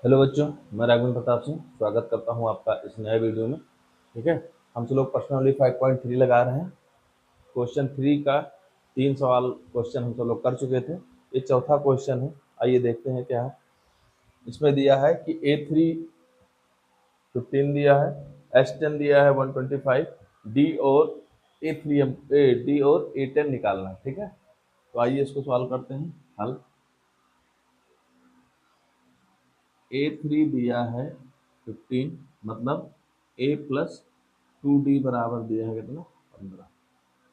Hello बच्चों, मैं राघवेंद्र प्रताप सिंह स्वागत करता हूं आपका इस नए वीडियो में। ठीक है, हम सब लोग पर्सनली 5.3 लगा रहे हैं। क्वेश्चन 3 का 3 सवाल क्वेश्चन हम सब लोग कर चुके थे। ये चौथा क्वेश्चन है। आइए देखते हैं क्या है। इसमें दिया है कि A3 15 दिया है, S10 दिया है 125, डी और डी और A10 निकालना है। ठीक है, तो आइए इसको सॉल्व करते हैं। हल A3 दिया है 15, मतलब A प्लस 2D बराबर दिया है कितना 15।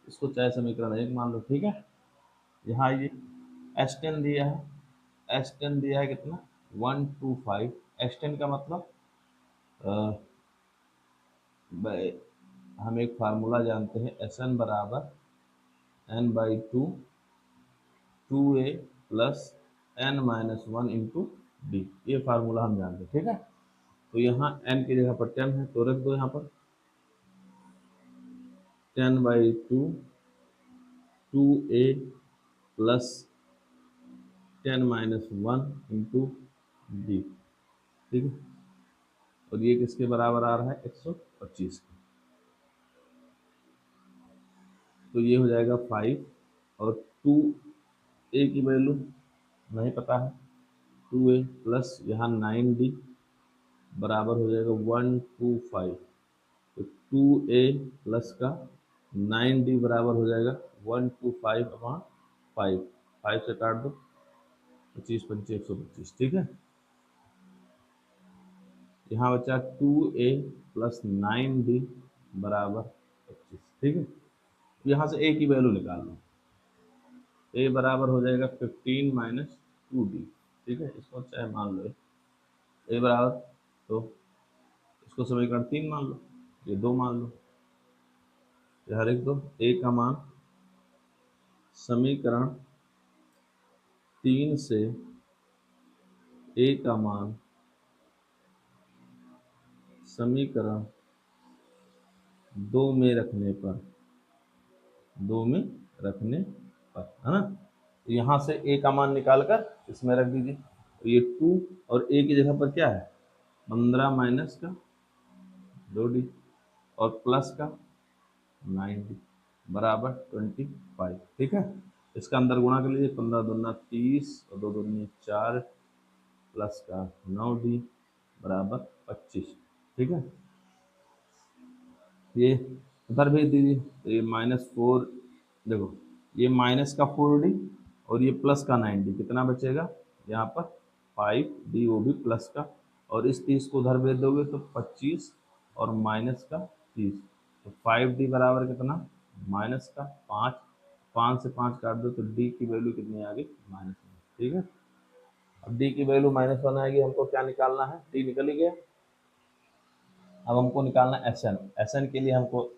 इसको चाहे समीकरण 1 मान लो। ठीक है, यहाँ ये S10 दिया है, S10 दिया है कितना 125। S10 का मतलब हम एक फार्मूला जानते हैं, Sn बराबर n/2 2a plus n-1 into D. ये फार्मूला हम जानते हैं। ठीक है, तो यहाँ n की जगह पर 10 है तो रख दो यहाँ पर 10/2 2a प्लस 10-1 इंटू डी। ठीक है, और ये किसके बराबर आ रहा है 125 के। तो ये हो जाएगा 5 और 2a की वैल्यू नहीं पता है, 2a प्लस यहाँ 9d बराबर हो जाएगा 125। तो 2a प्लस का 9d बराबर हो जाएगा 125/5। 5 से काट दो, 25 5 125। ठीक है, यहाँ बचा 2a प्लस 9d बराबर 25। ठीक है, यहाँ से a की वैल्यू निकाल लो। a बराबर हो जाएगा 15 माइनस 2d। ठीक है, इसको चाहे मान लो a बराबर, तो इसको समीकरण 3 मान लो, ये 2 मान लो, यहाँ लिख दो a का मान समीकरण 3 से a का मान समीकरण 2 में रखने पर, 2 में रखने पर, है ना। तो यहाँ से a का मान निकाल कर इसमें रख दीजिए। तो ये 2 और a की जगह पर क्या है 15 माइनस का 2d और प्लस का 9d बराबर 25। ठीक है, इसका अंदर गुणा कर लीजिए, 15 दूना 30 और 2 दूनी 4 प्लस का 9d बराबर 25। ठीक है, ये उधर भेज दीजिए। तो ये -4, देखो ये माइनस का 4d और ये प्लस का 9d, कितना बचेगा यहाँ पर 5d, वो भी प्लस का। और इस 30 को उधर भेज दोगे तो 25 और माइनस का 30, तो 5d बराबर कितना माइनस का 5। 5 से 5 काट दो तो d की वैल्यू कितनी आ गई -1। ठीक है, अब d की वैल्यू -1 आएगी, हमको क्या निकालना है, d निकल ही गया। अब हमको निकालना है Sn। Sn के लिए हमको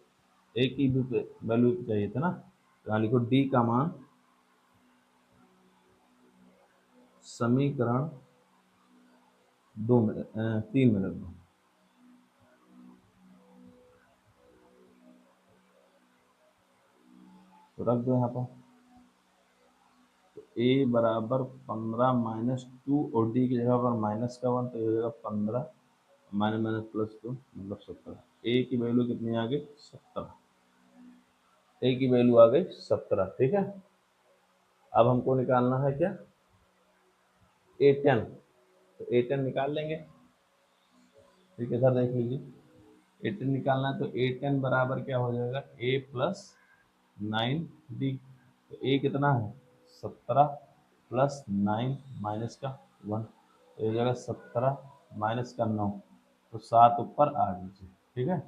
a की भी वैल्यू चाहिए था ना, तो यहाँ लिखो d का मान समीकरण 3 में रख दो। तो रख दो यहाँ पर, तो a बराबर 15 माइनस 2 और d की जगह पर -1, तो ये हो जाएगा 15 माइनस माइनस प्लस 2 मतलब 17। a की वैल्यू कितनी आ गई 17। a की वैल्यू आ गई 17। ठीक है, अब हमको निकालना है क्या A10। तो A10 निकाल लेंगे। ठीक है, इधर देख लीजिए, A10 निकालना है तो A10 बराबर क्या हो जाएगा a प्लस 9d। तो a कितना है 17 प्लस 9 माइनस का 1, तो ये हो जाएगा 17 माइनस का 9, तो 7 ऊपर 8 नीचे। ठीक है,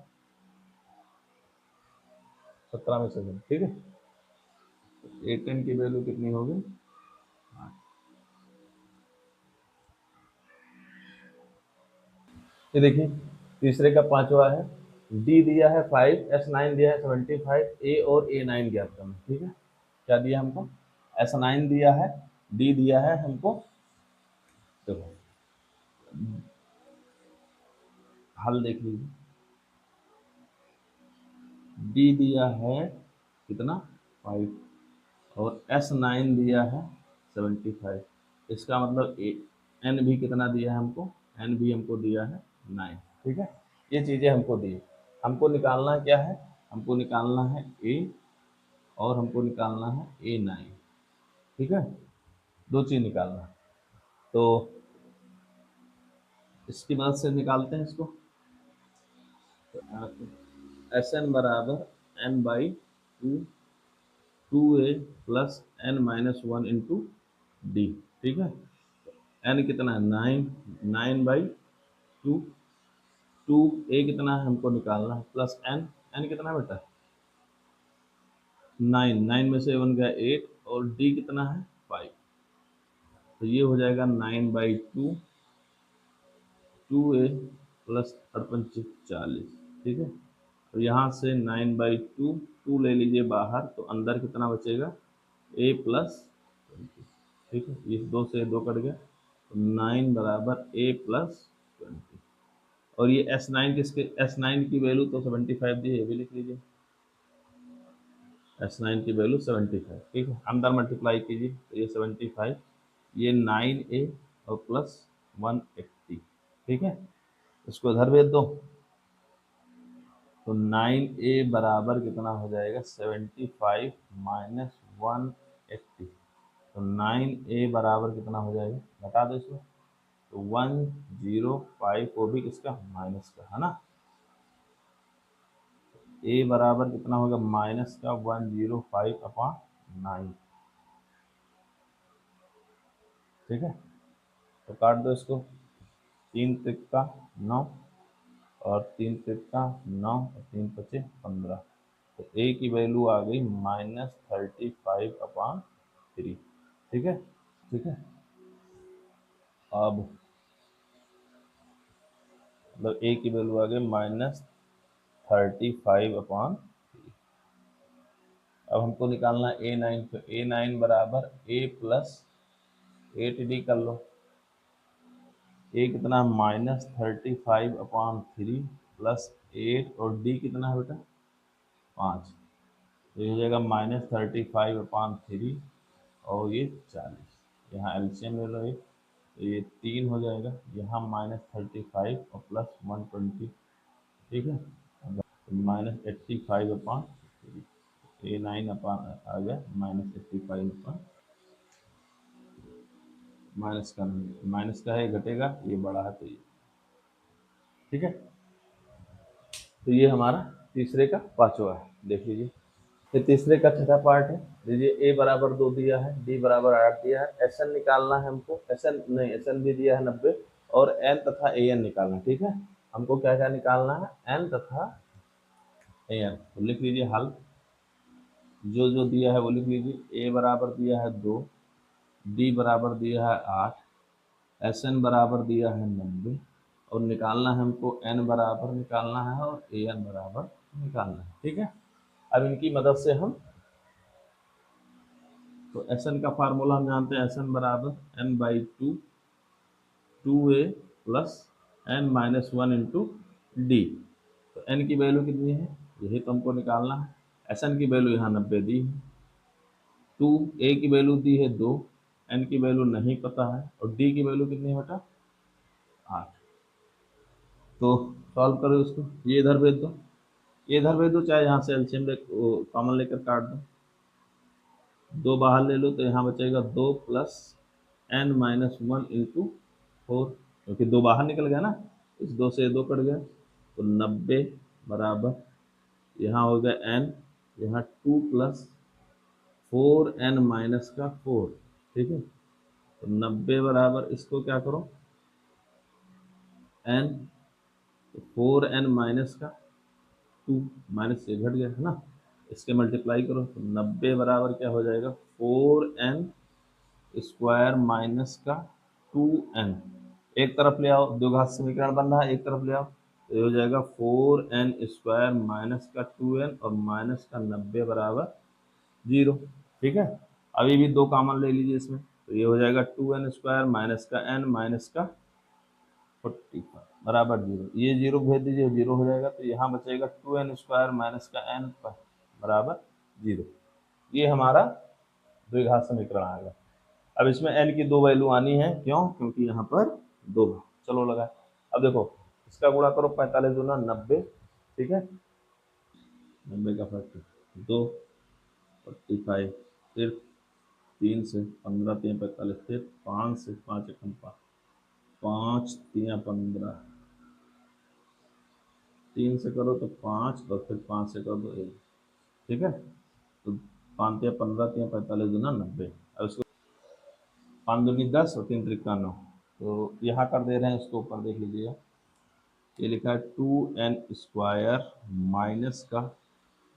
17 में से 7। ठीक है, तो A10 की वैल्यू कितनी होगी 8। ये देखिए, तीसरे का पांचवा है, डी दिया है 5, S9 दिया है 75, ए और A9 ज्ञात करना। ठीक है, क्या दिया हमको S9 दिया है, डी दिया है हमको, देखो हल देख लीजिए, डी दिया है कितना 5 और S9 दिया है 75। इसका मतलब एन भी कितना दिया है हमको एन भी हमको दिया है 9। ठीक है, ये चीज़ें हमको दी। हमको निकालना क्या है, हमको निकालना है ए और हमको निकालना है A9। ठीक है, दो चीज़ निकालना है। तो इसकी मदद से निकालते हैं इसको। एस एन बराबर N by two, two A plus N minus one into D. ठीक है, एन कितना है 9, 9/2, टू ए कितना है हमको निकालना है प्लस एन, एन कितना है बेटा 9, 9 में से 1 गया 8 और डी कितना है 5। तो ये हो जाएगा 9/2, 2a प्लस 48, 40। ठीक है, तो यहाँ से 9/2, 2 ले लीजिए बाहर तो अंदर कितना बचेगा a प्लस 20। ठीक है, ये 2 से 2 कट गया तो 9 बराबर a प्लस 20। और ये S9 किसके, S9 की वैल्यू तो 75 दी है, ये भी लिख लीजिए। S9 की वैल्यू 75। ठीक है, अंदर मल्टीप्लाई कीजिए तो ये 75, ये 9a और प्लस 180। ठीक है, इसको इधर भेज दो तो 9a बराबर कितना हो जाएगा 75 माइनस 180। तो 9a बराबर कितना हो जाएगा, घटा दो इसमें तो 105, वो भी किसका माइनस का है ना। a बराबर कितना होगा माइनस का 105/9। ठीक है, तो काट दो इसको, 3 तिक्का 9 और 3 तिक्का 9 और 3 पचे 15। तो a की वैल्यू आ गई -35/3। ठीक है, ठीक है, अब मतलब a की वैल्यू आ गई -35/3। अब हमको निकालना है A9, तो A9 बराबर a प्लस 8d कर लो। a कितना -35/3 प्लस 8 और d कितना है बेटा 5। तो ये हो जाएगा -35/3 और ये 40। यहाँ एलसीएम ले लो एक, तो ये 3 हो जाएगा, यहाँ -35 और प्लस 120। ठीक है, -85/3, A9 अपान आ गया -85 माइनस का है घटेगा, ये बड़ा है तो ये। ठीक है, तो ये हमारा तीसरे का पांचवा है, देख लीजिए। फिर तीसरे का छठा पार्ट है, देखिए ए बराबर 2 दिया है, डी बराबर 8 दिया है, एस एन निकालना है हमको, एस एन नहीं, एस एन भी दिया है 90 और एन तथा ए एन निकालना है। ठीक है, हमको क्या क्या निकालना है एन तथा ए एन, तो लिख लीजिए हल, जो जो दिया है वो लिख लीजिए। ए बराबर दिया है 2, डी बराबर दिया है 8, एस एन बराबर दिया है 90 और निकालना है हमको एन बराबर निकालना है और ए एन बराबर निकालना है। ठीक है, अब इनकी मदद से हम, तो एस एन का फार्मूला हम जानते हैं, एस एन बराबर n/2, 2a plus n minus 1 into D. तो n की वैल्यू कितनी है, यही तो हमको निकालना है। एस एन की वैल्यू यहाँ 90 दी है, 2a की वैल्यू दी है 2, n की वैल्यू नहीं पता है और d की वैल्यू कितनी है बेटा 8। तो सॉल्व करो इसको, ये इधर भेज दो, ये इधर भेज दो, चाहे यहाँ से एलसीएम कॉमन लेकर काट दो, 2 बाहर ले लो तो यहाँ बचेगा 2 प्लस n माइनस 1 इंटू 4, क्योंकि 2 बाहर निकल गया ना, इस 2 से 2 कट गया तो 90 बराबर यहाँ हो गया n, यहाँ 2 प्लस 4n माइनस का 4। ठीक है, तो 90 बराबर इसको क्या करो n, तो 4n माइनस का 2, माइनस से घट गया है ना, इसके मल्टीप्लाई करो तो 90 बराबर क्या हो जाएगा 4n स्क्वायर माइनस का 2n, एक तरफ ले आओ, द्विघात समीकरण बन रहा है, एक तरफ ले आओ तो ये हो जाएगा 4n स्क्वायर माइनस का 2n और माइनस का 90 बराबर 0। ठीक है, अभी भी 2 कॉमन ले लीजिए इसमें, तो ये हो जाएगा 2n स्क्वायर माइनस का n माइनस का 45 बराबर 0, ये 0 भेज दीजिए, 0 हो जाएगा, तो यहाँ बचेगा 2n स्क्वायर माइनस का n बराबर 0। ये हमारा द्विघात समीकरण आएगा। अब इसमें n की 2 वैल्यू आनी है, क्यों, क्योंकि यहाँ पर 2 भाग। चलो लगा। अब देखो इसका गुणा करो, 45 दूना 90, ठीक है, 90 का फैक्टर 2, 45, फिर 3 से 15 3 45, फिर 5 से 5 एकम 5, 5 3 15, 3 से करो तो 5 और फिर 5 से करो तो 1, ठीक है। तो 5 3 15, 3 45 दूना 90। अब इसको 5 दूनी 10 और 3 त्रिका 9, तो यहाँ कर दे रहे हैं, इसको ऊपर देख लीजिएगा, ये लिखा है 2n² माइनस का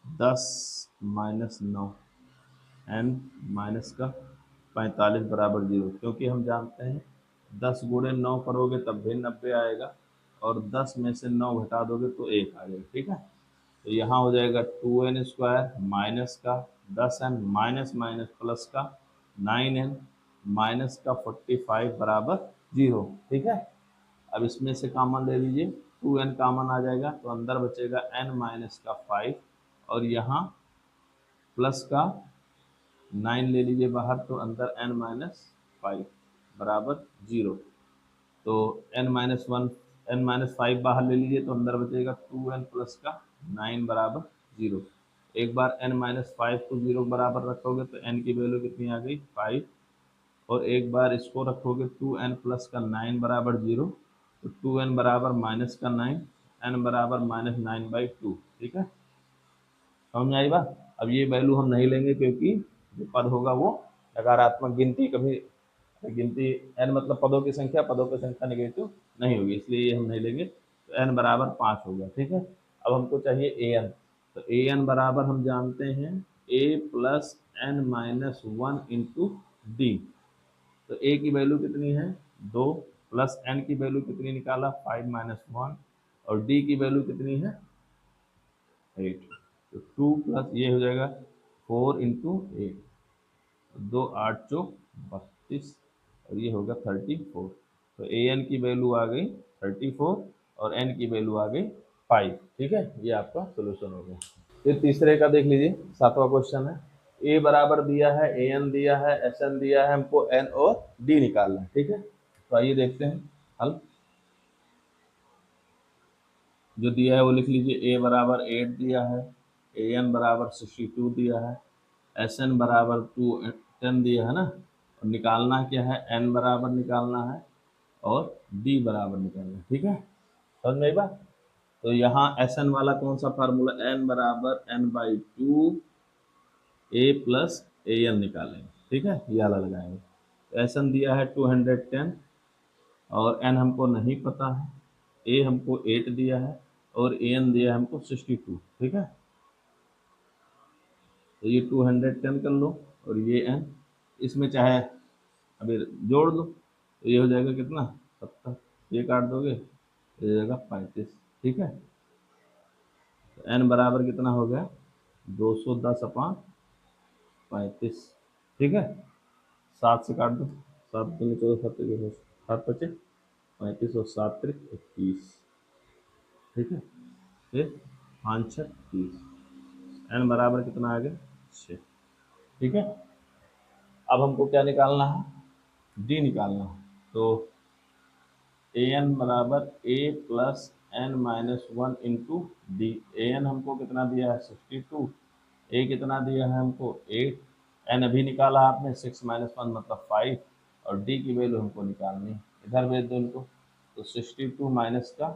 10 माइनस 9 n माइनस का 45 बराबर 0, क्योंकि हम जानते हैं 10 गुणे 9 करोगे तब भी 90 आएगा, और 10 में से 9 घटा दोगे तो 1 आ जाएगा, ठीक है। तो यहाँ हो जाएगा 2n² माइनस का 10n माइनस माइनस प्लस का 9n माइनस का 45 बराबर 0, ठीक है। अब इसमें से कॉमन ले लीजिए, 2n कॉमन आ जाएगा तो अंदर बचेगा n माइनस का 5, और यहाँ प्लस का 9 ले लीजिए बाहर, तो अंदर n माइनस 5 बराबर 0। तो n माइनस 5 बाहर ले लीजिए तो अंदर बचेगा 2n प्लस का 9 बराबर 0। एक बार n माइनस 5 को 0 बराबर रखोगे तो n की वैल्यू कितनी आ गई 5, और एक बार इसको रखोगे 2n प्लस का 9 बराबर 0, तो 2n बराबर माइनस का 9, n बराबर माइनस 9/2, ठीक है, समझ में आई बात। अब ये वैल्यू हम नहीं लेंगे क्योंकि जो पद होगा वो नकारात्मक, गिनती कभी गिनती n मतलब पदों की संख्या नेगेटिव नहीं होगी, इसलिए ये हम नहीं लेंगे। तो n बराबर 5 हो गया, ठीक है। अब हमको चाहिए an, तो an बराबर हम जानते हैं a plus n minus 1 into D. तो a की वैल्यू कितनी है 2, प्लस n की वैल्यू कितनी निकाला 5 माइनस 1, और d की वैल्यू कितनी है 8। तो 2 प्लस ये हो जाएगा 4 इंटू 8, 2 8 चौक 32, और ये होगा 34। तो ए एन की वैल्यू आ गई 34 और एन की वैल्यू आ गई 5, ठीक है। ये आपका सोल्यूशन हो गया। फिर तीसरे का देख लीजिए, 7वां क्वेश्चन है, ए बराबर दिया है, ए एन दिया है, एस एन दिया है, हमको एन और डी निकालना है, ठीक है। तो आइए देखते हैं हल। जो दिया है वो लिख लीजिए, ए बराबर 8 दिया है, ए एन बराबर 62 दिया है, एस एन बराबर 10 दिया है ना, और निकालना क्या है, एन बराबर निकालना है और डी बराबर निकालना है, ठीक है, समझ में आई बात। तो यहाँ एस एन वाला कौन सा फार्मूला, एन बराबर n/2 A plus A N निकालेंगे, ठीक है, ये वाला लगाएंगे। तो एस एन दिया है 210, और एन हमको नहीं पता है, ए हमको 8 दिया है, और ए एन दिया है हमको 62, ठीक है। तो ये 210 कर लो, और ये एन, इसमें चाहे अभी जोड़ दो, तो ये हो जाएगा कितना 70, ये काट दोगे तो ये जाएगा 35, ठीक है। तो एन बराबर कितना हो गया 210/35, ठीक है। 7 से काट दो, 7 दूनी 14, 7 7 बचे 35 और 7 त्रिक 21, ठीक है। फिर 5 6 30, एन बराबर कितना आ गया 6, ठीक है। अब हमको क्या निकालना है, डी निकालना है। तो ए एन बराबर a plus N minus 1 into d. A n हमको कितना दिया है 62, ए कितना दिया है हमको 8, एन अभी निकाला आपने 6 माइनस 1 मतलब 5, और डी की वैल्यू हमको निकालनी है, इधर भेज दो इनको। तो 62 माइनस का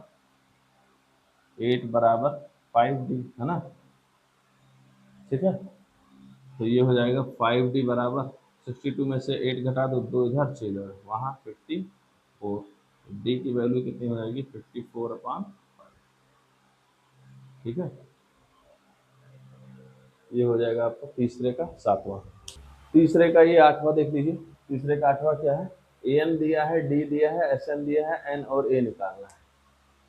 8 बराबर 5D है ना, ठीक है। तो ये हो जाएगा 5D बराबर 62 में से 8 घटा दो, 2 इधर 6 इधर, वहाँ 54, डी की वैल्यू कितनी हो जाएगी 54/5, ठीक है। ये हो जाएगा आपका तीसरे का 7वां। तीसरे का ये 8वां देख लीजिए, तीसरे का 8वां क्या है, ए एन दिया है, डी दिया है, एस एन दिया है, एन और ए निकालना है।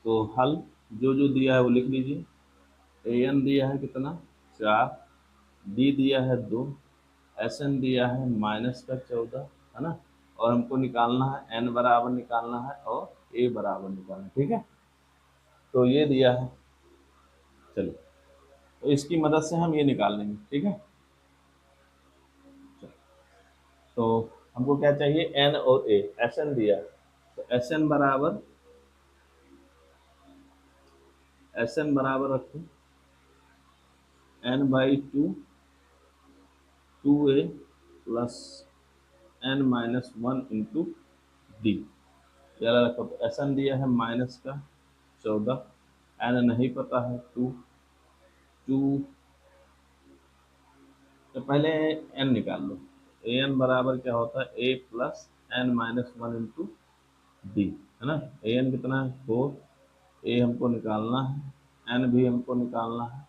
तो हल जो जो दिया है वो लिख लीजिए। ए एन दिया है कितना 4, डी दिया है 2, एस एन दिया है माइनस का 14, है ना, और हमको निकालना है एन बराबर निकालना है और ए बराबर निकालना है, ठीक है। तो ये दिया है, चलिए तो इसकी मदद से हम ये निकाल लेंगे, ठीक है। तो हमको क्या चाहिए एन और ए, एस एन दिया है, तो एस एन बराबर एस एन बराबर रखो n/2 2a plus n-1 into D. याद रखो तो एस एन दिया है माइनस का 14, एन नहीं पता है 2, तो पहले एन निकाल लो। ए एन बराबर क्या होता है ए प्लस n-1 इंटू डी, है ना। ए एन कितना है 4, ए हमको निकालना है, एन भी हमको निकालना है,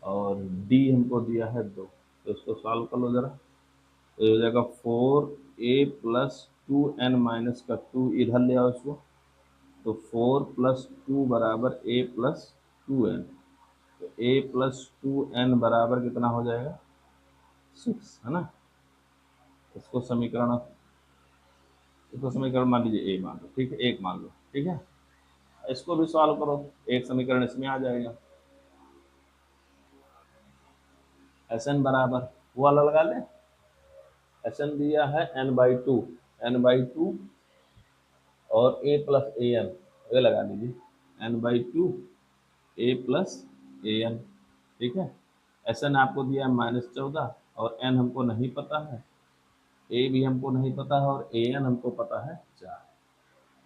और डी हमको दिया है 2। तो इसको सॉल्व कर लो ज़रा। तो ये हो जाएगा 4a प्लस 2n-2, इधर ले आओ इसको। तो 4 प्लस 2 बराबर a प्लस 2n। तो a प्लस 2n बराबर कितना हो जाएगा 6, है ना। इसको समीकरण मान लीजिए ए मान लो, ठीक है, एक मान लो, ठीक है। इसको भी सॉल्व करो, एक समीकरण इसमें आ जाएगा। एस एन बराबर वो वाला लगा लें। एस एन दिया है n/2, n/2 और a प्लस ए एन, ये लगा लीजिए n/2 a plus A N, ठीक है। एस एन आपको दिया है -14 और n हमको नहीं पता है, a भी हमको नहीं पता है, और ए एन हमको पता है 4,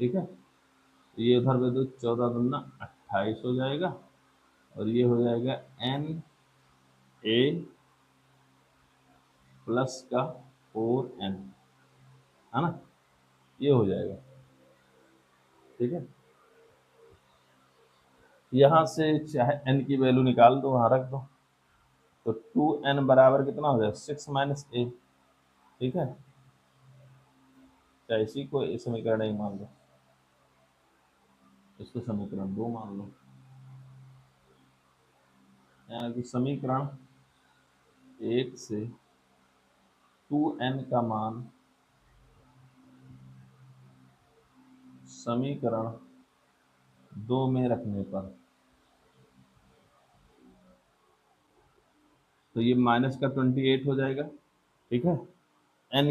ठीक है। ये उधर दे दो, 14 दूना 28 हो जाएगा, और ये हो जाएगा n a प्लस का 4n, है ना, ये हो जाएगा, ठीक है। यहाँ से चाहे n की वैल्यू निकाल दो, वहाँ रख दो। तो 2n बराबर कितना हो जाएगा 6 माइनस a, ठीक है। चाहे इसी को समीकरण एक मान लो, इसको समीकरण 2 मान लो। यानी कि समीकरण 1 से 2n का मान समीकरण 2 में रखने पर, तो ये -28 हो जाएगा, ठीक है। n,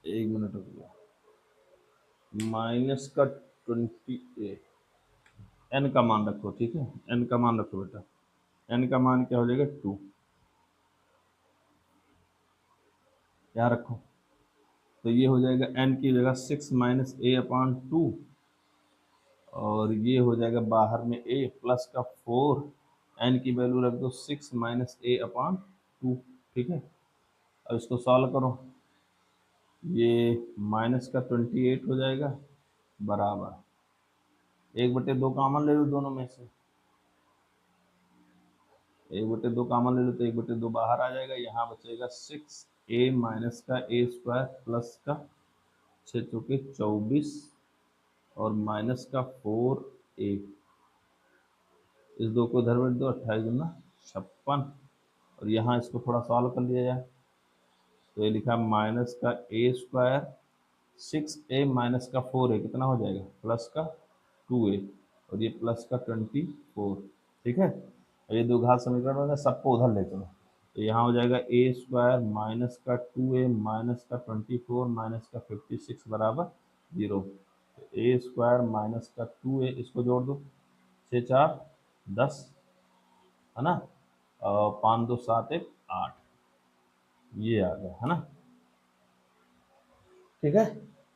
एक मिनट रुक गया, -28, n का मान रखो, ठीक है, n का मान रखो बेटा। n का मान क्या हो जाएगा 2, यहाँ रखो। तो ये हो जाएगा n की जगह 6 माइनस a/2, और ये हो जाएगा बाहर में a प्लस का 4, n की वैल्यू रख दो 6 माइनस a/2, ठीक है। अब इसको सॉल्व करो, ये -28 हो जाएगा बराबर 1/2 कॉमन ले लो दोनों में से, 1/2 कॉमन ले लो तो 1/2 बाहर आ जाएगा, यहाँ बचेगा 6a माइनस का a² प्लस का 6 चौके 24 और माइनस का 4a, इस 2 को इधर बैठ दो, 28 दूना 56, और यहाँ इसको थोड़ा सॉल्व कर लिया जाए। तो ये लिखा माइनस का a², 6a माइनस का 4a कितना हो जाएगा प्लस का 2a, और ये प्लस का 24, ठीक है। और ये दो घात समीकरण होगा, सबको उधर ले चलो। तो यहाँ हो जाएगा a² माइनस का 2a माइनस का 24 माइनस का 56 बराबर 0। तो a² माइनस का 2a, इसको जोड़ दो, 6 4 10, है ना, और 5 2 7 1 8, ये आ गया, है ना, ठीक है।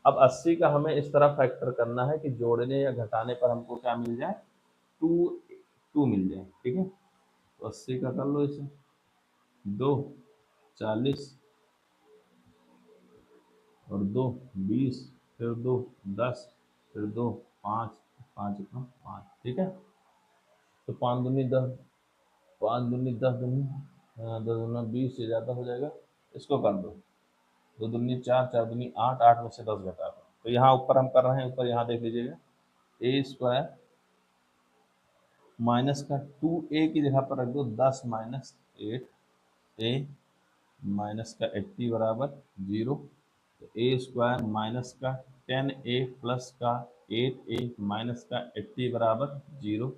अब 80 का हमें इस तरह फैक्टर करना है कि जोड़ने या घटाने पर हमको क्या मिल जाए, 2 मिल जाए, ठीक है। तो 80 का कर लो इसे, 2 40 और 2 20, फिर 2 10, फिर 2 5, 5 1 5, ठीक है। तो 5 दूनी 10, 5 दूनी 10 दूनी 10 दूना 20 से ज़्यादा हो जाएगा, इसको कर दो, 2 दूनी 4, 4 दूनी 8, 8 में से 10 घटा दो। तो यहाँ ऊपर हम कर रहे हैं, ऊपर यहाँ देख लीजिएगा a² माइनस का 2a की जगह पर रख दो 10 माइनस 8, a माइनस का 80 बराबर 0। तो a² माइनस का 10a प्लस का 8a माइनस का 80 बराबर 0।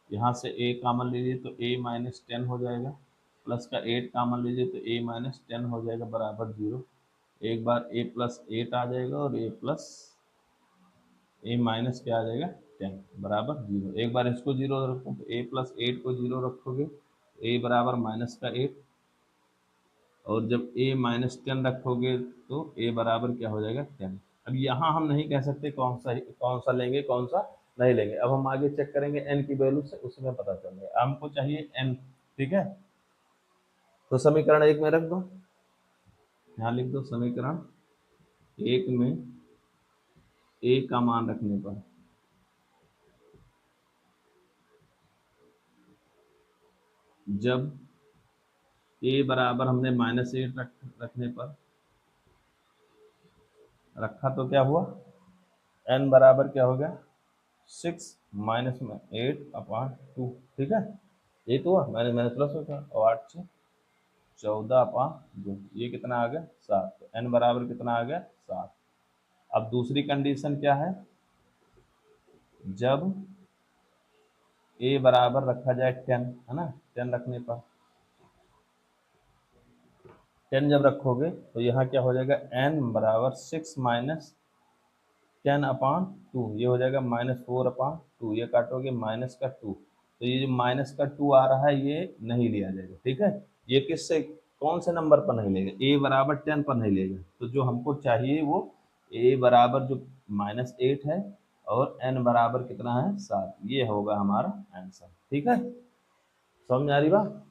यहाँ से a कॉमन लीजिए तो a माइनस 10 हो जाएगा, प्लस का 8 कॉमन लीजिए तो a माइनस 10 हो जाएगा बराबर 0। एक बार a प्लस 8 आ जाएगा, और a प्लस a माइनस क्या आ जाएगा 10 बराबर 0। एक बार इसको 0 रखो तो a प्लस 8 को 0 रखोगे, a बराबर माइनस का 8, और जब a माइनस 10 रखोगे तो a बराबर क्या हो जाएगा 10। अब यहाँ हम नहीं कह सकते कौन सा लेंगे कौन सा नहीं लेंगे, अब हम आगे चेक करेंगे n की वैल्यू से, उसमें पता चलेगा। हमको चाहिए n, ठीक है। तो समीकरण 1 में रख दो, यहाँ लिख दो समीकरण 1 में a का मान रखने पर जब a बराबर हमने -8 रखने पर रखा तो क्या हुआ, n बराबर क्या हो गया 6 माइनस में 8/2, ठीक है। ये तो हुआ मैंने मैंने प्लस हो गया, और 8 से 14/2, ये कितना आ गया 7। तो n बराबर कितना आ गया 7। अब दूसरी कंडीशन क्या है, जब a बराबर रखा जाए 10, है ना, 10 रखने पर 10 जब रखोगे तो यहाँ क्या हो जाएगा, n बराबर 6 माइनस 10/2, ये हो जाएगा -4/2, ये काटोगे माइनस का 2, तो ये जो माइनस का 2 आ रहा है ये नहीं लिया जाएगा, ठीक है। ये किससे कौन से नंबर पर नहीं लेगा, a बराबर 10 पर नहीं लेगा। तो जो हमको चाहिए वो a बराबर जो -8 है और n बराबर कितना है 7, ये होगा हमारा आंसर, ठीक है। समझ आ रही बात।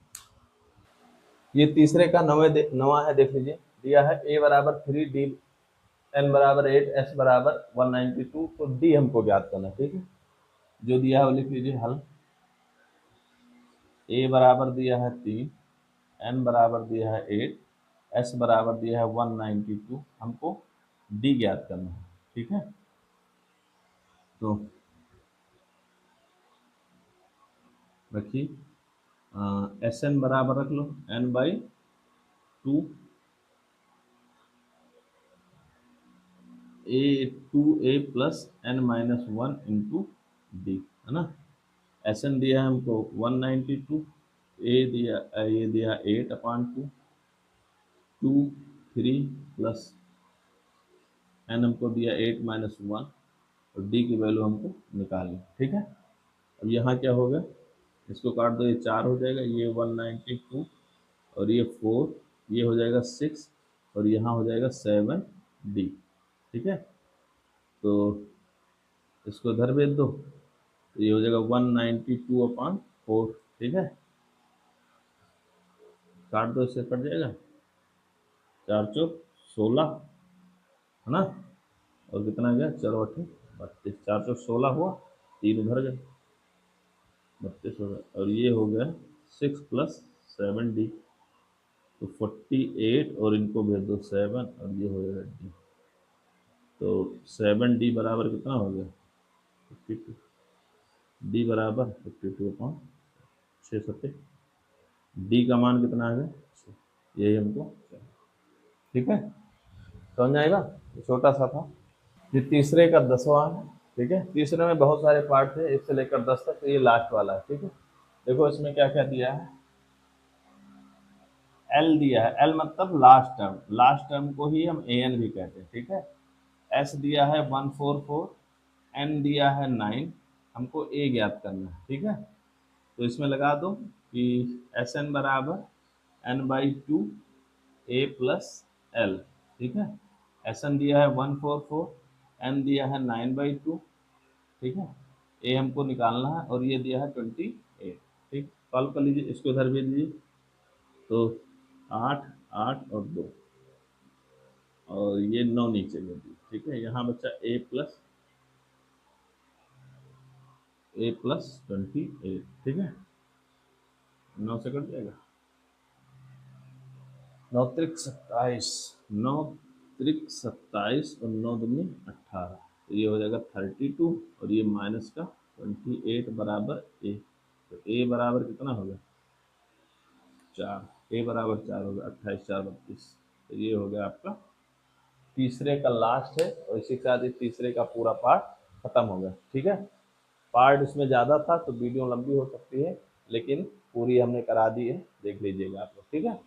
ये तीसरे का नवा है, देख लीजिए। दिया है a बराबर 3, d n बराबर 8, s बराबर 192, तो d हमको ज्ञात करना है, ठीक है। जो दिया है वो लिख लीजिए हल। a बराबर दिया है 3, n बराबर दिया है 8, s बराबर दिया है 192, हमको d ज्ञात करना है, ठीक है। तो रखिए एस एन बराबर रख लो n/2 a plus n-1 into D, है ना। एस एन दिया है हमको 192, ये दिया 8/2, 2 3 प्लस n हमको दिया 8-1, और d की वैल्यू हमको निकालनी, ठीक है। अब यहाँ क्या होगा, इसको काट दो, ये 4 हो जाएगा, ये 192 और ये 4, ये हो जाएगा 6, और यहाँ हो जाएगा 7d, ठीक है। तो इसको इधर भेज दो, तो ये हो जाएगा 192/4, ठीक है। काट दो, इससे कट जाएगा, 4 चौक 16, है ना, और कितना गया, चलो 32, 4 चौक 16 हुआ, 3 उधर गए, 32 हो गया, और ये हो गया 6 प्लस 7d, तो 48, और इनको भेज दो 7, और ये हो जाएगा d। तो 7d बराबर कितना हो गया 52, d बराबर 52/6, डी का मान कितना आ गया, यही हमको, ठीक है। समझ आएगा, छोटा सा था। ये तीसरे का 10वां है, ठीक है। तीसरे में बहुत सारे पार्ट थे, 1 से लेकर 10 तक, तो ये लास्ट वाला है, ठीक है। देखो इसमें क्या क्या दिया है, एल दिया है, एल मतलब लास्ट टर्म को ही हम ए एन भी कहते हैं, ठीक है। एस दिया है 144, एन दिया है 9, हमको ए ज्ञात करना है, ठीक है। तो इसमें लगा दो कि एस एन बराबर n/2 ए प्लस एल, ठीक है। एस एन दिया है 144, एन दिया है 9/2, ठीक है। ए हमको निकालना है, और ये दिया है 28, ठीक। सॉल्व कर लीजिए, इसको इधर भेज दीजिए, तो 8 8 और 2, और ये 9 नीचे भेज दीजिए, ठीक है। यहाँ बच्चा a+28, ठीक है। 9 से कट जाएगा, 9 त्रिक 27, 9 त्रिक 27 और 9 दूनी 18, तो ये हो जाएगा 32, और ये माइनस का 28 बराबर ए। तो ए बराबर कितना हो गया 4, ए बराबर 4 हो गया, 28 4 32। तो ये हो गया आपका तीसरे का लास्ट है, और इसी के साथ ही तीसरे का पूरा पार्ट खत्म हो गया, ठीक है। पार्ट इसमें ज़्यादा था तो वीडियो लंबी हो सकती है, लेकिन पूरी हमने करा दी है, देख लीजिएगा आप लोग, ठीक है।